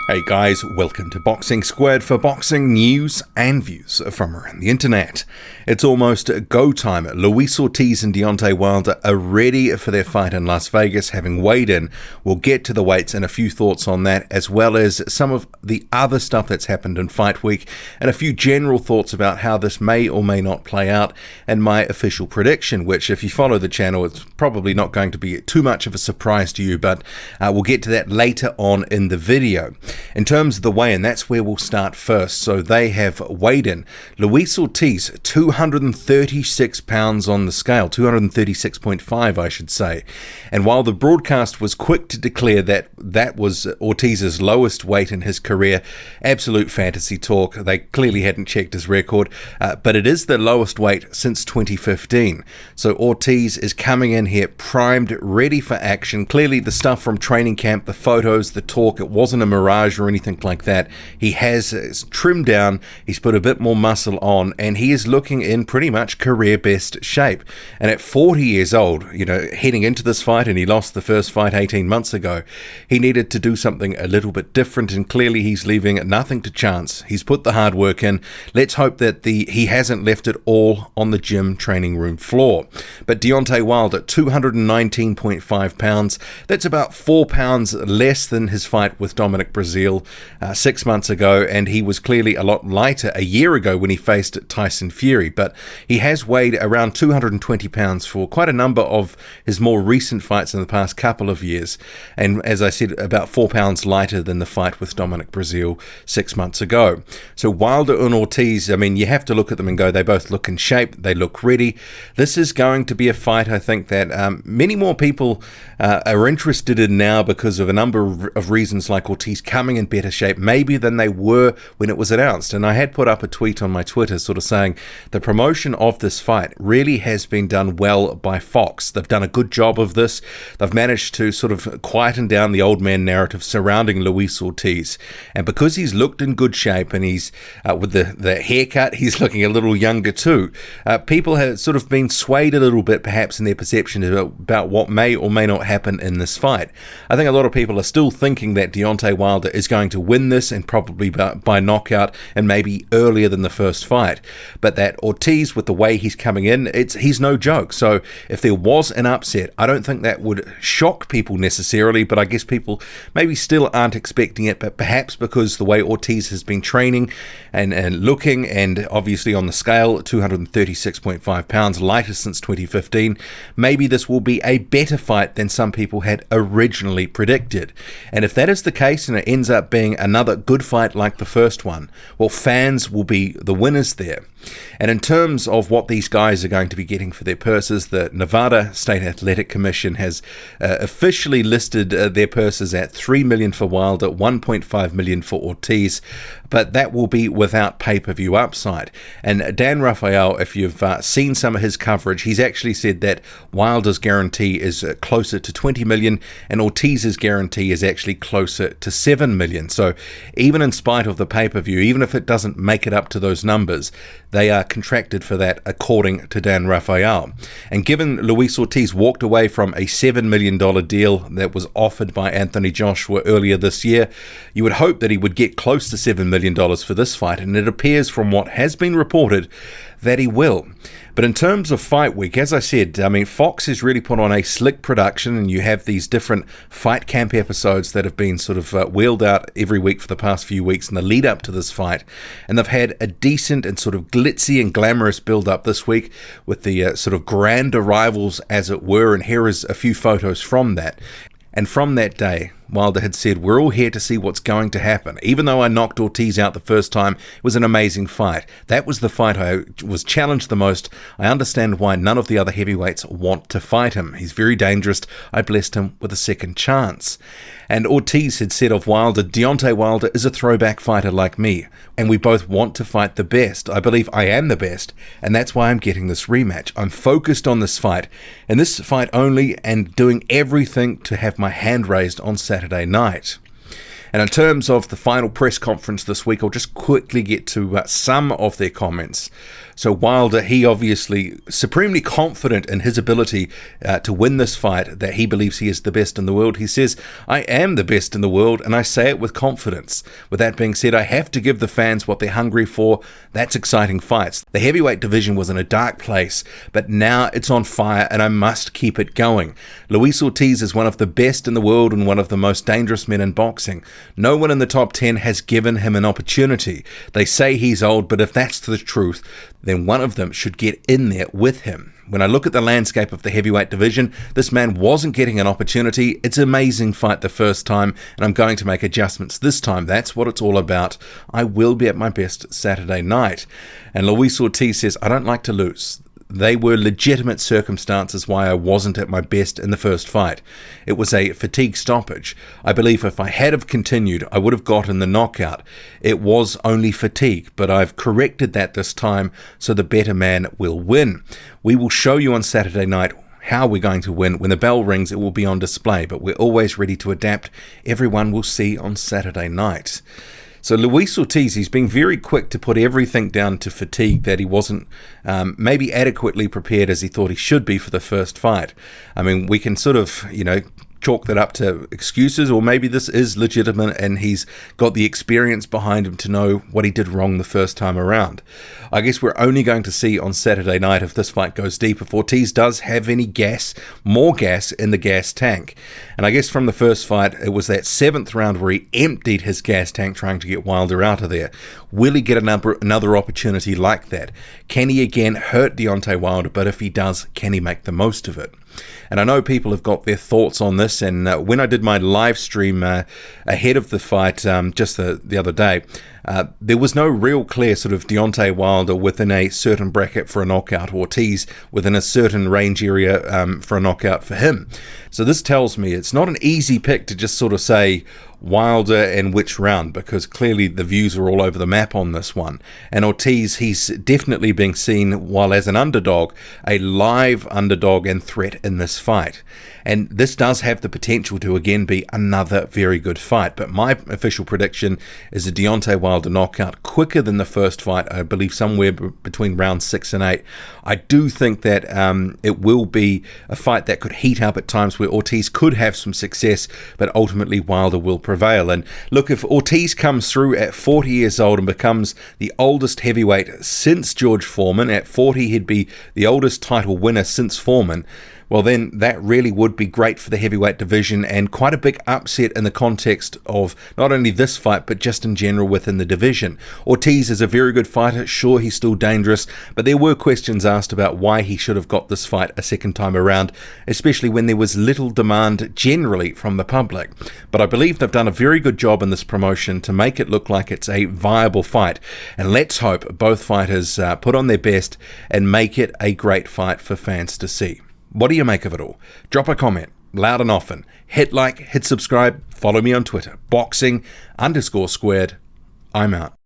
Hey guys, welcome to Boxing Squared for boxing news and views from around the internet. It's almost go time. Luis Ortiz and Deontay Wilder are ready for their fight in Las Vegas, having weighed in. We'll get to the weights and a few thoughts on that, as well as some of the other stuff that's happened in Fight Week, and a few general thoughts about how this may or may not play out, and my official prediction, which if you follow the channel, it's probably not going to be too much of a surprise to you, but we'll get to that later on in the video. In terms of the weigh-in, that's where we'll start first. So they have weighed in. Luis Ortiz, 236 pounds on the scale, 236.5 I should say. And while the broadcast was quick to declare that that was Ortiz's lowest weight in his career, absolute fantasy talk. They clearly hadn't checked his record, but it is the lowest weight since 2015. So Ortiz is coming in here primed, ready for action. Clearly the stuff from training camp, the photos, the talk, it wasn't a mirage or anything like that. He has trimmed down, he's put a bit more muscle on, and he is looking in pretty much career best shape. And at 40 years old, heading into this fight, and he lost the first fight 18 months ago, he needed to do something a little bit different, and clearly he's leaving nothing to chance. He's put the hard work in. Let's hope that he hasn't left it all on the gym training room floor. But Deontay Wilder, 219.5 pounds. That's about 4 pounds less than his fight with Dominic Brazil 6 months ago, and he was clearly a lot lighter a year ago when he faced Tyson Fury, but he has weighed around 220 pounds for quite a number of his more recent fights in the past couple of years, and as I said, about 4 pounds lighter than the fight with Dominic Brazil 6 months ago. So Wilder and Ortiz, you have to look at them and go, they both look in shape, they look ready. This is going to be a fight, I think, that many more people are interested in now because of a number of reasons, like Ortiz coming in better shape maybe than they were when it was announced. And I had put up a tweet on my Twitter sort of saying the promotion of this fight really has been done well by Fox. They've done a good job of this. They've managed to sort of quieten down the old man narrative surrounding Luis Ortiz. And because he's looked in good shape and he's with the haircut, he's looking a little younger too. People have sort of been swayed a little bit perhaps in their perception about what may or may not happen in this fight. I think a lot of people are still thinking that Deontay Wilder is going to win this, and probably by knockout, and maybe earlier than the first fight. But that Ortiz, with the way he's coming in, he's no joke. So if there was an upset, I don't think that would shock people necessarily, but I guess people maybe still aren't expecting it, but perhaps because the way Ortiz has been training and looking, and obviously on the scale, 236.5 pounds, lighter since 2015, maybe this will be a better fight than some people had originally predicted. And if that is the case, and it ends up being another good fight like the first one, well, fans will be the winners there. And in terms of what these guys are going to be getting for their purses, the Nevada State Athletic Commission has officially listed their purses at $3 million for Wilder, $1.5 million for Ortiz, but that will be without pay-per-view upside. And Dan Rafael, if you've seen some of his coverage, he's actually said that Wilder's guarantee is closer to $20 million, and Ortiz's guarantee is actually closer to $7 million. So even in spite of the pay-per-view, even if it doesn't make it up to those numbers, they are contracted for that, according to Dan Rafael. And given Luis Ortiz walked away from a $7 million deal that was offered by Anthony Joshua earlier this year, you would hope that he would get close to $7 million for this fight, and it appears from what has been reported that he will. But in terms of Fight Week, as I said, Fox has really put on a slick production, and you have these different fight camp episodes that have been sort of wheeled out every week for the past few weeks in the lead up to this fight. And they've had a decent and sort of glitzy and glamorous build up this week with the sort of grand arrivals, as it were. And here is a few photos from that. And from that day, Wilder had said, we're all here to see what's going to happen. Even though I knocked Ortiz out the first time, it was an amazing fight. That was the fight I was challenged the most. I understand why none of the other heavyweights want to fight him. He's very dangerous. I blessed him with a second chance. And Ortiz had said of Wilder, Deontay Wilder is a throwback fighter like me, and we both want to fight the best. I believe I am the best, and that's why I'm getting this rematch. I'm focused on this fight, and this fight only, and doing everything to have my hand raised on Saturday night. And in terms of the final press conference this week, I'll just quickly get to some of their comments. So Wilder, he obviously supremely confident in his ability to win this fight, that he believes he is the best in the world. He says, "I am the best in the world, and I say it with confidence. With that being said, I have to give the fans what they're hungry for. That's exciting fights. The heavyweight division was in a dark place, but now it's on fire, and I must keep it going. Luis Ortiz is one of the best in the world and one of the most dangerous men in boxing. No one in the top 10 has given him an opportunity. They say he's old, but if that's the truth, then one of them should get in there with him. When I look at the landscape of the heavyweight division, this man wasn't getting an opportunity. It's an amazing fight the first time, and I'm going to make adjustments this time. That's what it's all about. I will be at my best Saturday night." And Luis Ortiz says, "I don't like to lose. They were legitimate circumstances why I wasn't at my best in the first fight. It was a fatigue stoppage. I believe if I had have continued, I would have gotten the knockout. It was only fatigue, but I've corrected that this time, so the better man will win. We will show you on Saturday night how we're going to win. When the bell rings, it will be on display, but we're always ready to adapt. Everyone will see on Saturday night." So Luis Ortiz, he's been very quick to put everything down to fatigue, that he wasn't maybe adequately prepared as he thought he should be for the first fight. I mean, we can sort of, chalk that up to excuses, or maybe this is legitimate and he's got the experience behind him to know what he did wrong the first time around. I guess we're only going to see on Saturday night if this fight goes deep, if Ortiz does have any more gas in the gas tank. And I guess from the first fight, it was that 7th round where he emptied his gas tank trying to get Wilder out of there. Will he get another opportunity like that? Can he again hurt Deontay Wilder? But if he does, can he make the most of it? And I know people have got their thoughts on this, and when I did my live stream ahead of the fight just the other day, there was no real clear sort of Deontay Wilder within a certain bracket for a knockout, Ortiz within a certain range area for a knockout for him. So this tells me it's not an easy pick to just sort of say Wilder in which round, because clearly the views are all over the map on this one. And Ortiz, he's definitely being seen, while as an underdog, a live underdog and threat in this fight. And this does have the potential to again be another very good fight. But my official prediction is a Deontay Wilder knockout quicker than the first fight, I believe somewhere between rounds 6 and 8. I do think that it will be a fight that could heat up at times where Ortiz could have some success, but ultimately Wilder will prevail. And look, if Ortiz comes through at 40 years old and becomes the oldest heavyweight since George Foreman, at 40 he'd be the oldest title winner since Foreman, well then that really would be great for the heavyweight division, and quite a big upset in the context of not only this fight but just in general within the division. Ortiz is a very good fighter, sure he's still dangerous, but there were questions asked about why he should have got this fight a second time around, especially when there was little demand generally from the public. But I believe they've done a very good job in this promotion to make it look like it's a viable fight, and let's hope both fighters put on their best and make it a great fight for fans to see. What do you make of it all? Drop a comment, loud and often. Hit like, hit subscribe, follow me on Twitter. Boxing_squared. I'm out.